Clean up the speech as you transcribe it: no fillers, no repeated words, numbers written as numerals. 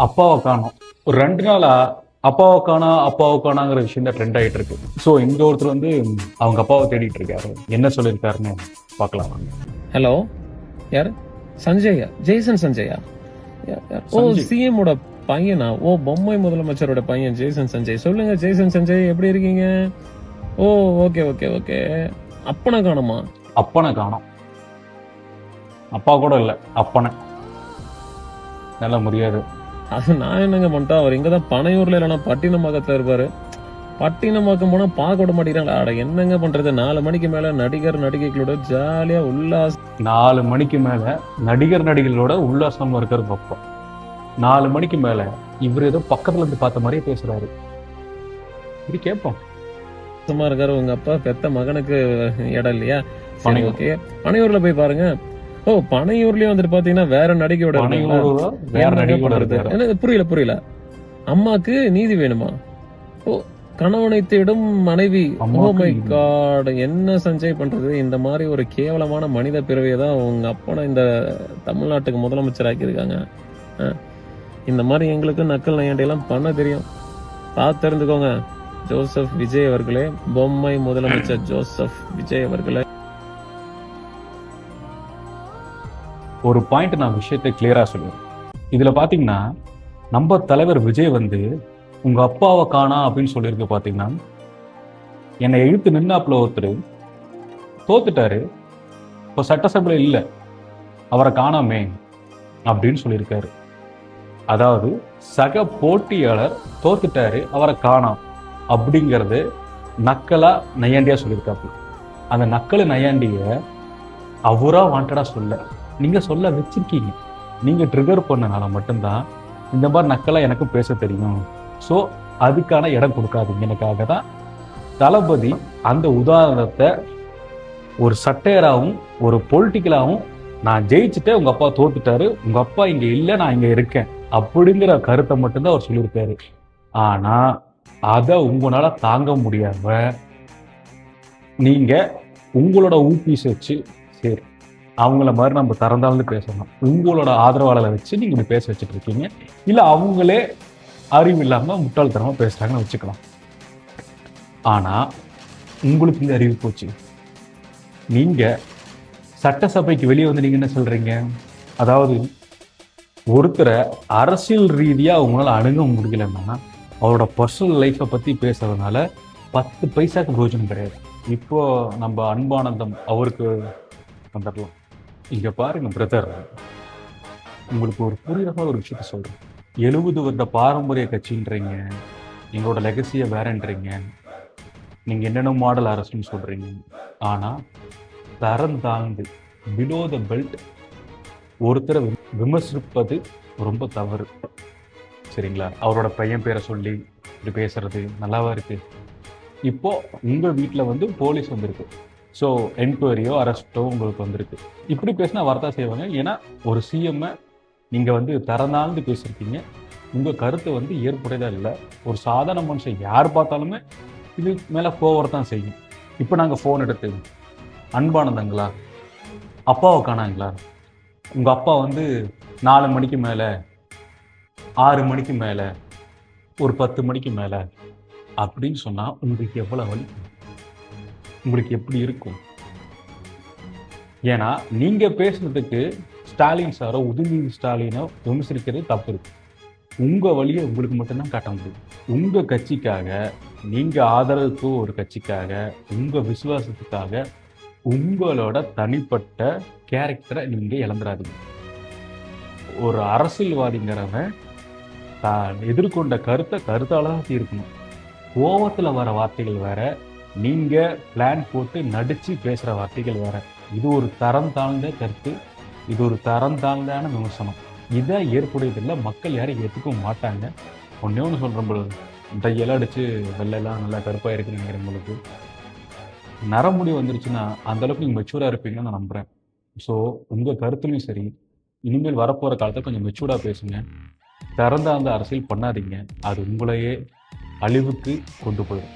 அப்பாவை காணோம். ஒரு 2 நாளா அப்பாவை காணோம், அப்பாவை காணோங்கிற விஷயம் தான் ட்ரெண்ட் ஆயிட்டு இருக்கு. ஸோ இங்க ஒருத்தர் வந்து அவங்க அப்பாவை தேடிட்டு இருக்காரு. என்ன சொல்லியிருக்காருன்னு பார்க்கலாம் வாங்க. ஹலோ, யார்? சஞ்சயா? ஜெய்சன் சஞ்சயா? ஓ, சஞ்சய். சிஎம் ஓட பையனா? ஓ, பொம்மை முதலமைச்சரோட பையன் ஜெய்சன் சஞ்சய். சொல்லுங்க ஜெய்சன் சஞ்சய், எப்படி இருக்கீங்க? ஓ, ஓகே ஓகே ஓகே. அப்பனை காணுமா? அப்பனை காணோம். அப்பா கூட இல்ல, அப்பனை. நல்ல முடியாது. அது நான் என்னங்க பண்ணிட்டேன்? அவர் இங்கதான் பனையூர்ல இல்லைன்னா பட்டினமாக்கத்துல இருப்பாரு. பட்டினமாக்கம் போனா பார்க்க விட மாட்டேங்கிறாங்களா? அட என்னங்க பண்றது? 4 மணிக்கு மேல நடிகர் நடிகைகளோட ஜாலியா உல்லாச 4 மணிக்கு மேல நடிகர் நடிகைகளோட உல்லாசமா இருக்கிறது அப்பா. 4 மணிக்கு மேல இவர் ஏதோ பக்கத்துல இருந்து பார்த்த மாதிரியே பேசுறாரு. இப்படி கேட்போம். சும்மா இருக்காரு. உங்க அப்பா பெத்த மகனுக்கு இடம் இல்லையா? சரி, பனையூர். ஓகே. பனையூர்ல போய் பாருங்க. ஓ, பனையூர்லயும் வந்துட்டு பாத்தீங்கன்னா வேற நடிகையோட இருக்காங்களா? பனையூரோட வேற என்னங்க நடிகையோட பண்றது? இருக்காரு. எனக்கு புரியல. அம்மாக்கு நீதி வேணுமா? ஓ, கணவனை தேடும் மனைவி. ஓ அம்மாவுக்கு மை நீதி. காட், என்ன சஞ்சய் பண்றது? இந்த மாதிரி ஒரு கேவலமான மனித பிறவியை தான் உங்க அப்பனை இந்த தமிழ்நாட்டுக்கு முதலமைச்சர் ஆக்கியிருக்காங்க. இந்த மாதிரி எங்களுக்கு நக்கல் நையாண்டியெல்லாம் பண்ண தெரியும். பார்த்து தெரிஞ்சுக்கோங்க. ஜோசப் விஜய் அவர்களே, பொம்மை முதலமைச்சர் ஜோசப் விஜய் அவர்களே. ஒரு பாயிண்ட் நான் விஷயத்தை கிளியரா சொல்லுவேன். இதுல பாத்தீங்கன்னா நம்ம தலைவர் விஜய் வந்து உங்க அப்பாவை காணா அப்படின்னு சொல்லியிருக்கு. பாத்தீங்கன்னா என்னை இழுத்து நின்னாப்புல ஒருத்தர் தோத்துட்டாரு, இப்போ சட்டசபையில இல்லை, அவரை காணாமே அப்படின்னு சொல்லியிருக்காரு. அதாவது சக போட்டியாளர் தோத்துட்டாரு, அவரை காணாம் அப்படிங்கிறது நக்கலா நையாண்டியா சொல்லியிருக்காப்புல. அந்த நக்கலு நையாண்டிய அவரா வாண்டடா சொல்ல நீங்க சொல்ல வச்சிருக்கீங்க. நீங்க ட்ரிகர் பண்ணனால மட்டும்தான் இந்த மாதிரி நக்கலா எனக்கு பேச தெரியும். ஸோ அதுக்கான இடம் கொடுக்காதீங்கனுக்காக தான் தளபதி அந்த உதாரணத்தை ஒரு சட்டையராகவும் ஒரு பொலிட்டிக்கலாகவும், நான் ஜெயிச்சுட்டேன், உங்க அப்பா தோத்துட்டாரு, உங்க அப்பா இங்க இல்லை, நான் இங்க இருக்கேன் அப்படிங்கிற கருத்தை மட்டும்தான் அவர் சொல்லியிருக்காரு. ஆனா அதை உங்களால தாங்க முடியாம நீங்க உங்களோட ஊபிஸ் வச்சு, சரி அவங்கள மாதிரி நம்ம திறந்தாலும் பேசணும், உங்களோட ஆதரவாளரை வச்சு நீங்க இப்படி பேச வச்சுட்டு இருக்கீங்க. இல்ல அவங்களே அறிவு இல்லாம முட்டாள்தனமா பேசுறாங்கன்னு வச்சுக்கலாம். ஆனா உங்களுக்கு இந்த அறிவு போச்சு. நீங்க சட்டசபைக்கு வெளியே வந்து நீங்க என்ன சொல்றீங்க? அதாவது ஒருத்தரை அரசியல் ரீதியா அவங்களால அணுக முடியலன்னா அவரோட பர்சனல் லைஃப்பை பத்தி பேசுறதுனால 10 பைசாக்கு பிரயோஜனம் கிடையாது. இப்போ நம்ம அன்பானந்தம் அவருக்கு வந்துடலாம். இங்க பாருங்க பிரதர், உங்களுக்கு ஒரு புரியாத ஒரு விஷயத்த சொல்றேன். 70 வருட பாரம்பரிய கட்சின்றீங்க, எங்களோட லெகசியை வேறன்றீங்க, நீங்க என்னென்ன மாடல் அரசுன்னு சொல்றீங்க. ஆனா தரம் தாழ்ந்து பிலோ த பெல்ட் ஒருத்தரை விமர்சிப்பது ரொம்ப தவறு. சரிங்களா? அவரோட பையன் பேரை சொல்லி இப்படி பேசுறது நல்லாவா இருக்கு? இப்போ உங்க வீட்டில் வந்து போலீஸ் வந்திருக்கு, ஸோ என்கொயரியோ அரெஸ்ட்டோ உங்களுக்கு வந்திருக்கு. இப்படி பேசினா வரதா செய்வாங்க. ஏன்னா ஒரு சிஎம்மை நீங்க வந்து தரந்தாழ்ந்து பேசியிருக்கீங்க. உங்க கருத்து வந்து ஏற்புடையதா இல்லை. ஒரு சாதாரண மனுஷன் யார் பார்த்தாலுமே இது மேல கோவரத்தான் செய்யும். இப்போ நாங்கள் ஃபோன் எடுத்து, அன்பானந்தங்களா, அப்பாவை காணாங்களா, உங்க அப்பா வந்து 4 மணிக்கு மேல, 6 மணிக்கு மேல, ஒரு 10 மணிக்கு மேல அப்படின்னு சொன்னா உங்களுக்கு எவ்வளவு வலி, உங்களுக்கு எப்படி இருக்கும்? ஏன்னா நீங்க பேசுறதுக்கு ஸ்டாலின் சாரோ உதயநிதி ஸ்டாலினோ விமர்சிக்கிறது தப்பு இருக்கு. உங்க வழியை உங்களுக்கு மட்டும்தான் காட்ட முடியும். உங்க கட்சிக்காக, நீங்க ஆதரவுக்கு ஒரு கட்சிக்காக, உங்க விசுவாசத்துக்காக உங்களோட தனிப்பட்ட கேரக்டரை நீங்க இழந்துடாதீங்க. ஒரு அரசியல்வாதிங்கிறவன் தான் எதிர்கொண்ட கருத்தால தான் இருக்கணும். கோவத்துல வர வார்த்தைகள் வேற, நீங்க பிளான் போட்டு நடிச்சு பேசுற வார்த்தைகள் வேற. இது ஒரு தரம் தாழ்ந்த கருத்து, இது ஒரு தரம் தாழ்ந்தான விமர்சனம். இதை ஏற்புடையதில்லை, மக்கள் யாரும் ஏற்றுக்கவும் மாட்டாங்க. ஒன்னே ஒன்று சொல்கிறேன் பொழுது, டையெல்லாம் அடிச்சு வெள்ளையெல்லாம் நல்லா கருப்பாக இருக்குன்னு நினைக்கிற பொழுது நரமுடி வந்துருச்சுன்னா அந்தளவுக்கு நீங்கள் மெச்சூர்டாக இருப்பீங்கன்னு நான் நம்புகிறேன். ஸோ உங்கள் கருத்துலையும் சரி, இனிமேல் வரப்போகிற காலத்தை கொஞ்சம் மெச்சூர்டாக பேசுங்க. திறந்த அந்த அரசியல் பண்ணாதீங்க, அது உங்களையே அழிவுக்கு கொண்டு போயிடும்.